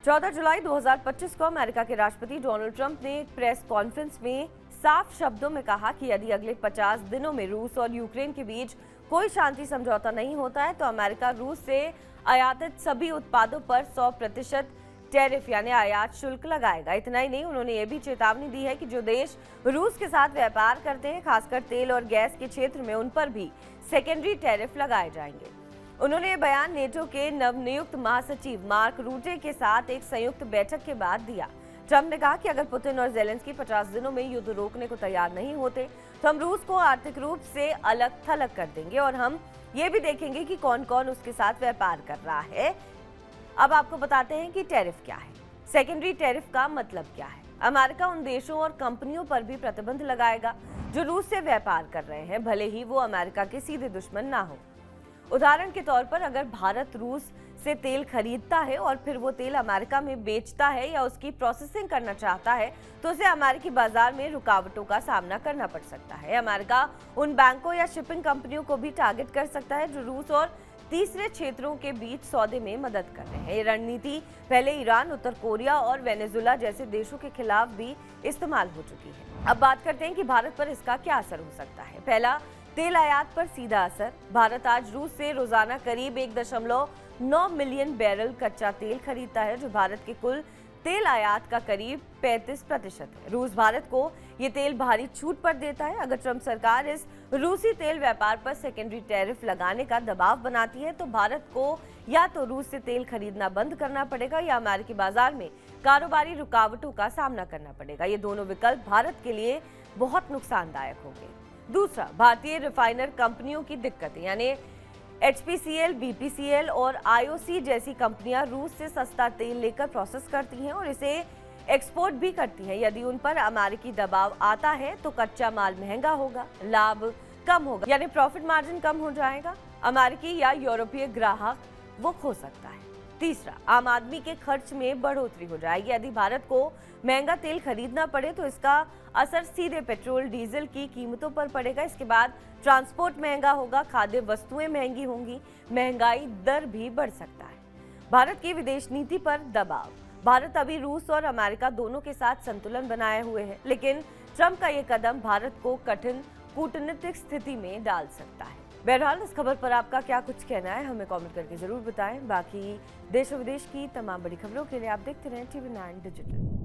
14 जुलाई 2025 को अमेरिका के राष्ट्रपति डोनाल्ड ट्रंप ने एक प्रेस कॉन्फ्रेंस में साफ शब्दों में कहा कि यदि अगले 50 दिनों में रूस और यूक्रेन के बीच कोई शांति समझौता नहीं होता है तो अमेरिका रूस से आयातित सभी उत्पादों पर 100% टैरिफ यानी आयात शुल्क लगाएगा। इतना ही नहीं, उन्होंने ये भी चेतावनी दी है कि जो देश रूस के साथ व्यापार करते हैं, खासकर तेल और गैस के क्षेत्र में, उन पर भी सेकेंडरी टैरिफ लगाए जाएंगे। उन्होंने ये बयान नेटो के नवनियुक्त महासचिव मार्क रूटे के साथ एक संयुक्त बैठक के बाद दिया। ट्रंप ने कहा कि अगर पुतिन और जेलेंस्की 50 दिनों में युद्ध रोकने को तैयार नहीं होते तो हम रूस को आर्थिक रूप से अलग थलग कर देंगे और हम ये भी देखेंगे कि कौन कौन उसके साथ व्यापार कर रहा है। अब आपको बताते हैं कि टैरिफ क्या है। सेकेंडरी टैरिफ का मतलब क्या है। अमेरिका उन देशों और कंपनियों पर भी प्रतिबंध लगाएगा जो रूस से व्यापार कर रहे हैं, भले ही वो अमेरिका के सीधे दुश्मन ना हो। उदाहरण के तौर पर अगर भारत रूस से तेल खरीदता है और फिर वो तेल अमेरिका में बेचता है या उसकी प्रोसेसिंग करना चाहता है तो उसे अमेरिकी बाजार में रुकावटों का सामना करना पड़ सकता है। अमेरिका उन बैंकों या शिपिंग कंपनियों को भी टारगेट कर सकता है जो रूस और तीसरे क्षेत्रों के बीच सौदे में मदद कर रहे हैं। ये रणनीति पहले ईरान, उत्तर कोरिया और वेनेजुला जैसे देशों के खिलाफ भी इस्तेमाल हो चुकी है। अब बात करते हैं कि भारत पर इसका क्या असर हो सकता है। पहला, तेल आयात पर सीधा असर। भारत आज रूस से रोजाना करीब 1.9 मिलियन बैरल कच्चा तेल खरीदता है, जो भारत के कुल तेल आयात का करीब 35% है। रूस भारत को ये तेल भारी छूट पर देता है। अगर ट्रंप सरकार इस रूसी तेल व्यापार पर सेकेंडरी टैरिफ लगाने का दबाव बनाती है तो भारत को या तो रूस से तेल खरीदना बंद करना पड़ेगा या अमेरिकी बाजार में कारोबारी रुकावटों का सामना करना पड़ेगा। ये दोनों विकल्प भारत के लिए बहुत नुकसानदायक होंगे। दूसरा, भारतीय रिफाइनर कंपनियों की दिक्कतें, यानी HPCL, BPCL और IOC जैसी कंपनियां रूस से सस्ता तेल लेकर प्रोसेस करती हैं और इसे एक्सपोर्ट भी करती हैं। यदि उन पर अमेरिकी दबाव आता है तो कच्चा माल महंगा होगा, लाभ कम होगा, यानी प्रॉफिट मार्जिन कम हो जाएगा। अमेरिकी या यूरोपीय ग्राहक वो खो सकता है। तीसरा, आम आदमी के खर्च में बढ़ोतरी हो जाएगी। यदि भारत को महंगा तेल खरीदना पड़े तो इसका असर सीधे पेट्रोल, डीजल की कीमतों पर पड़ेगा। इसके बाद ट्रांसपोर्ट महंगा होगा, खाद्य वस्तुएं महंगी होंगी, महंगाई दर भी बढ़ सकता है। भारत की विदेश नीति पर दबाव। भारत अभी रूस और अमेरिका दोनों के साथ संतुलन बनाए हुए है, लेकिन ट्रंप का ये कदम भारत को कठिन कूटनीतिक स्थिति में डाल सकता है। बहरहाल, इस खबर पर आपका क्या कुछ कहना है हमें कमेंट करके जरूर बताएं। बाकी देश और विदेश की तमाम बड़ी खबरों के लिए आप देखते रहें TV9 डिजिटल।